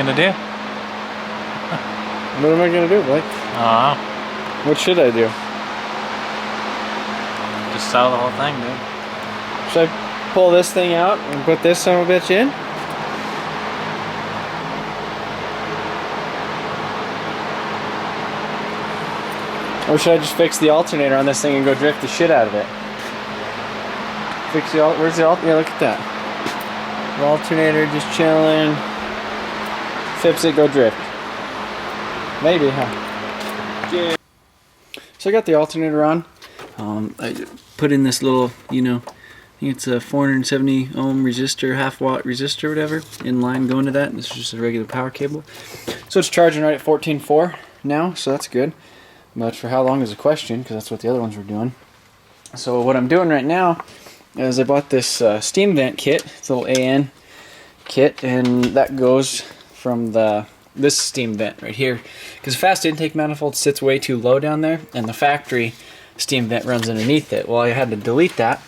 gonna do? What am I gonna do, Blake? What should I do? Just sell the whole thing, dude. Should I pull this thing out and put this son of a bitch in? Or should I just fix the alternator on this thing and go drift the shit out of it? Fix the where's the alternator? Yeah, look at that. The alternator just chilling. Fix it, go drift. Maybe, huh? Yeah. So I got the alternator on. I put in this little, you know, I think it's a 470 ohm resistor, half-watt resistor, whatever, in line going to that. And this is just a regular power cable. So it's charging right at 14.4 now, so that's good. But for how long is a question, because that's what the other ones were doing. So what I'm doing right now is I bought this steam vent kit. It's a little AN kit, and that goes from this steam vent right here. Because the fast intake manifold sits way too low down there, and the factory steam vent runs underneath it. Well, I had to delete that,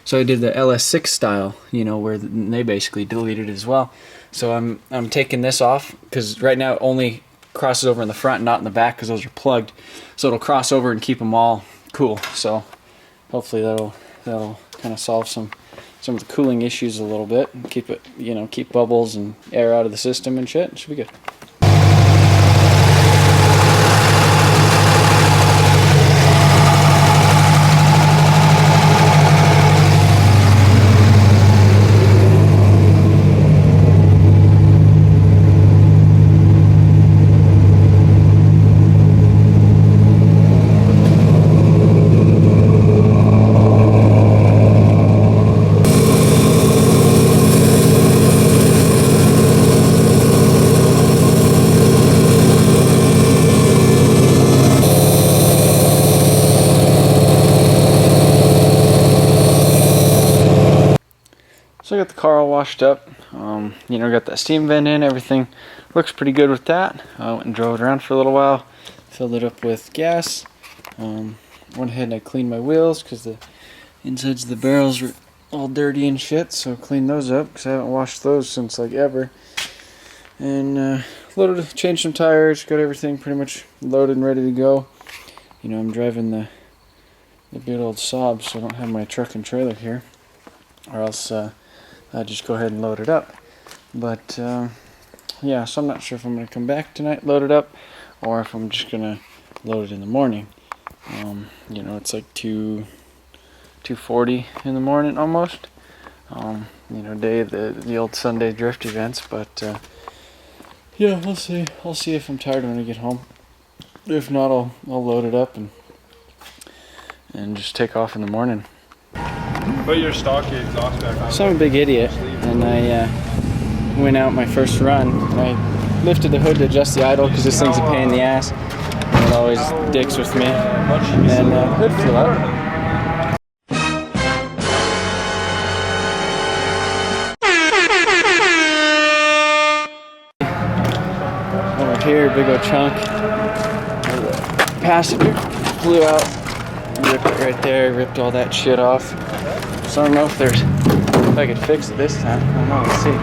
so I did the LS6 style, you know, where they basically deleted it as well. So I'm taking this off, because right now it only crosses over in the front, not in the back, because those are plugged. So it'll cross over and keep them all cool. So hopefully that'll kind of solve some of the cooling issues a little bit, and keep it, you know, keep bubbles and air out of the system and shit. It should be good. So I got the car all washed up, you know, got that steam vent in, everything looks pretty good with that. I went and drove it around for a little while, filled it up with gas, went ahead and I cleaned my wheels because the insides of the barrels were all dirty and shit, so cleaned those up because I haven't washed those since like ever. And changed some tires, got everything pretty much loaded and ready to go. You know, I'm driving the big old Saab, so I don't have my truck and trailer here, or else I'll just go ahead and load it up. But yeah, so I'm not sure if I'm going to come back tonight, load it up, or if I'm just going to load it in the morning. You know, it's like 2:40 in the morning almost. You know, day of the old Sunday drift events. But yeah, we'll see. I'll see if I'm tired when I get home. If not, I'll load it up and just take off in the morning. Put your stock exhaust back on. So I'm a big idiot, and I went out my first run, and I lifted the hood to adjust the idle because this thing's a pain in the ass. And it always dicks with me. And hood flew up. Over here, big old chunk. The passenger flew out, ripped it right there, ripped all that shit off. So I don't know if I could fix it this time. I don't know, let's see.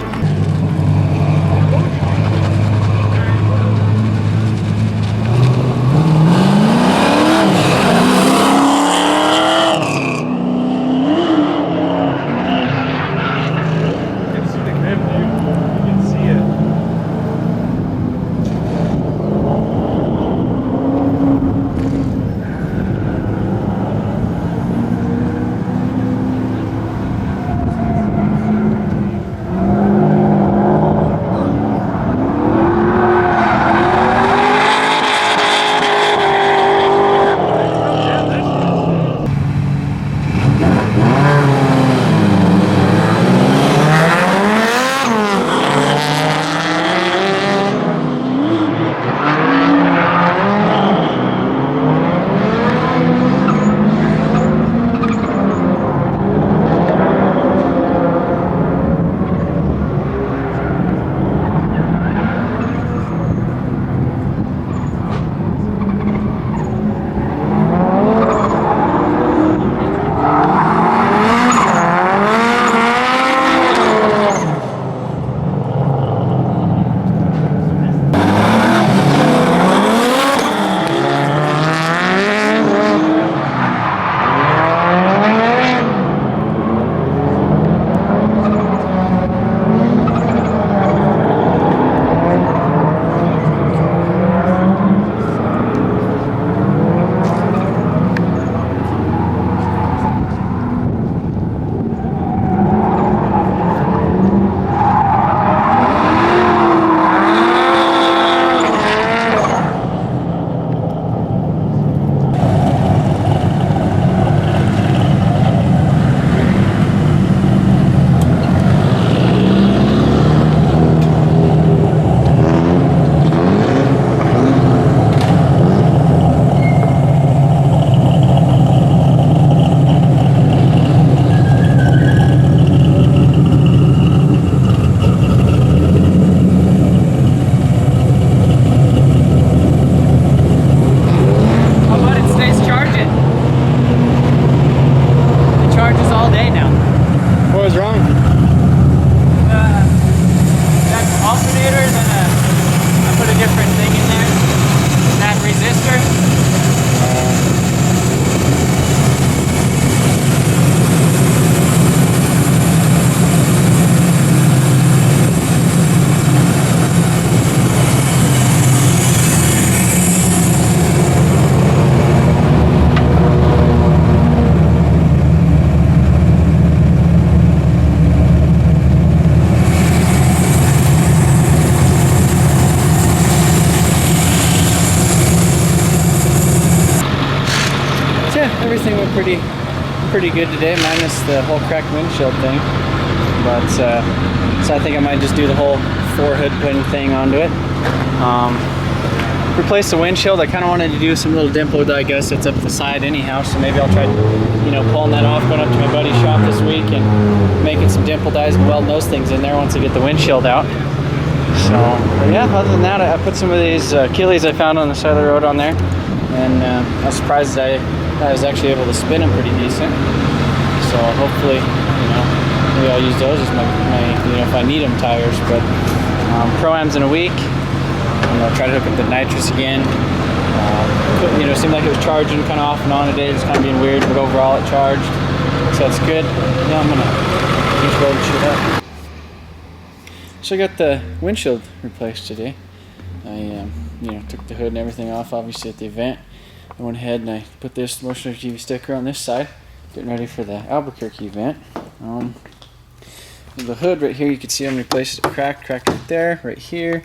yeah, everything went pretty good today, minus the whole cracked windshield thing. But so I think I might just do the whole 4 hood pin thing onto it. Replace the windshield. I kind of wanted to do some little dimple die guess that's up the side anyhow, so maybe I'll try, you know, pulling that off, going up to my buddy's shop this week and making some dimple dies and welding those things in there once I get the windshield out. So, but yeah, other than that, I put some of these Achilles I found on the side of the road on there, and I was surprised that I was actually able to spin them pretty decent. So hopefully, you know, maybe I'll use those as my you know, if I need them, tires. But Pro-Am's in a week. I'll try to hook up the nitrous again. You know, it seemed like it was charging kind of off and on today. It's kind of being weird, but overall it charged, so that's good. Yeah, I'm gonna just weld shit up. So I got the windshield replaced today. I you know, took the hood and everything off, obviously, at the event. I went ahead and I put this motion TV sticker on this side, getting ready for the Albuquerque event. The hood right here, you can see I'm replaced it, cracked right there, right here,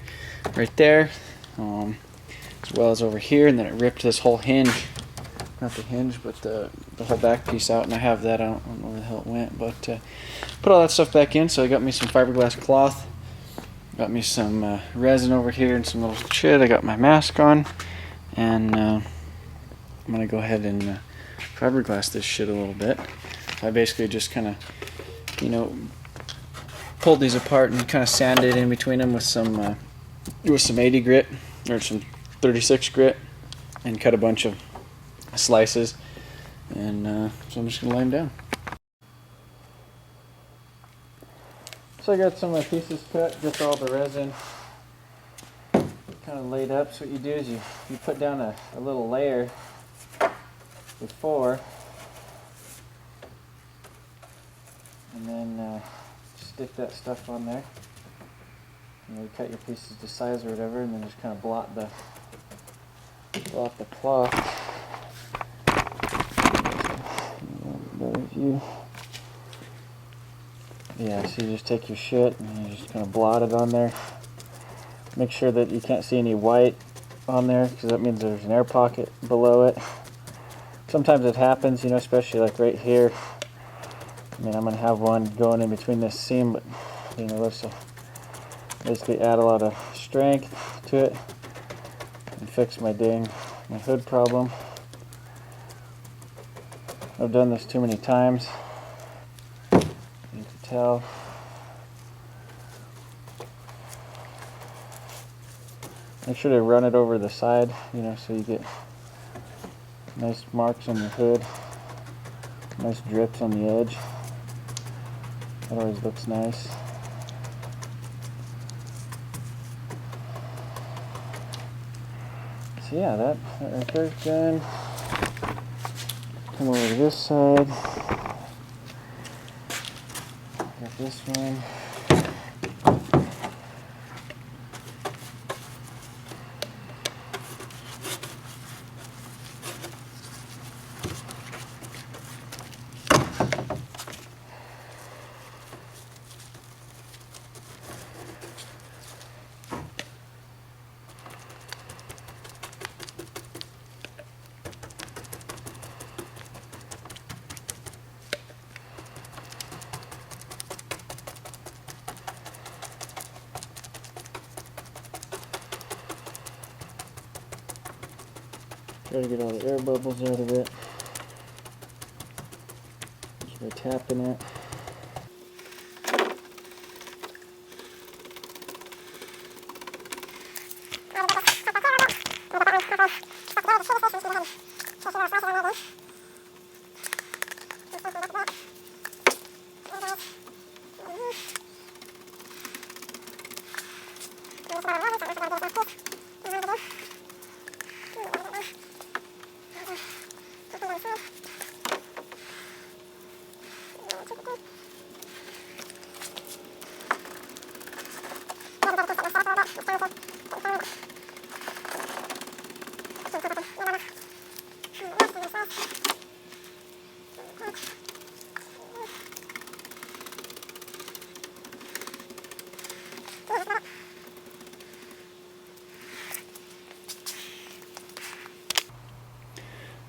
right there, as well as over here, and then it ripped this whole hinge, not the hinge, but the whole back piece out, and I have that. I don't know where the hell it went, but put all that stuff back in. So I got me some fiberglass cloth, got me some resin over here and some little shit. I got my mask on, and I'm gonna go ahead and fiberglass this shit a little bit. I basically just kind of, you know, pulled these apart and kind of sanded in between them with some 80 grit or some 36 grit, and cut a bunch of slices, and so I'm just gonna lay them down. So I got some of my pieces cut, just all the resin kind of laid up. So what you do is you put down a little layer before, and then stick that stuff on there. You know, you cut your pieces to size or whatever, and then just kind of blot the cloth. Better view. Yeah, so you just take your shit and you just kind of blot it on there. Make sure that you can't see any white on there, because that means there's an air pocket below it. Sometimes it happens, you know, especially like right here. I mean, I'm going to have one going in between this seam, but, you know, this will basically add a lot of strength to it and fix my hood problem. I've done this too many times, you can tell. Make sure to run it over the side, you know, so you get nice marks on the hood, nice drips on the edge. That always looks nice. So yeah, that right there's done. Come over to this side. Got this one. Try to get all the air bubbles out of it just by tapping it.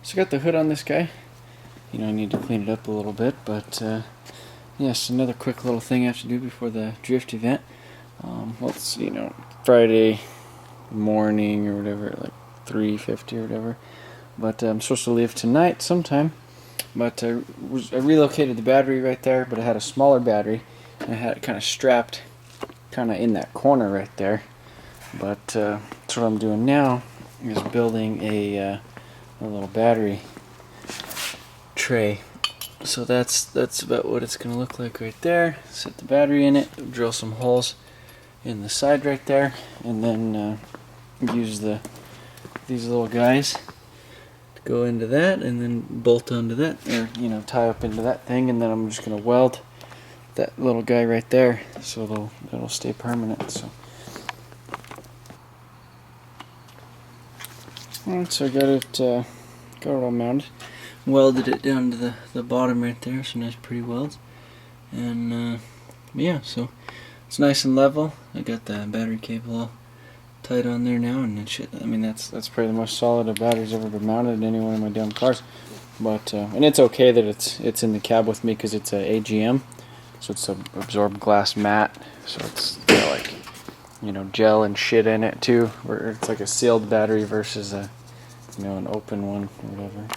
So I got the hood on this guy. you know, I need to clean it up a little bit. But yes, another quick little thing I have to do before the drift event. Well, it's, you know, Friday morning or whatever, like 3:50 or whatever. But I'm supposed to leave tonight sometime. But I relocated the battery right there, but I had a smaller battery, and I had it kind of strapped kind of in that corner right there. But that's what I'm doing now, is building a little battery tray. So that's about what it's gonna look like right there. Set the battery in it, drill some holes in the side right there, and then use these little guys to go into that, and then bolt onto that, or you know, tie up into that thing, and then I'm just gonna weld that little guy right there, so it'll stay permanent. So. Alright, so I got it all mounted. Welded it down to the bottom right there, some nice pretty welds. And yeah, so it's nice and level. I got the battery cable all tight on there now, and it should, I mean, that's probably the most solid a battery's ever been mounted in any one of my damn cars. But and it's okay that it's in the cab with me, because it's a AGM, so it's a absorbed glass mat, so it's got like, you know, gel and shit in it too, where it's like a sealed battery versus a, you know, an open one or whatever.